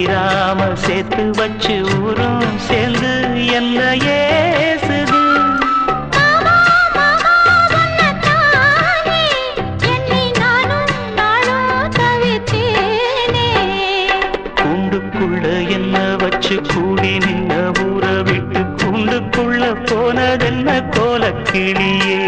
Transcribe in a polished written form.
தீராம சேர்த்து வச்சு ஊரும் சேர்ந்து என்ன ஏசுது. கூண்டுக்குள்ள என்ன வச்சு கூடி நின்ன ஊற விட்டு கூண்டுக்குள்ள போனதென்ன கோலக்கிளியே.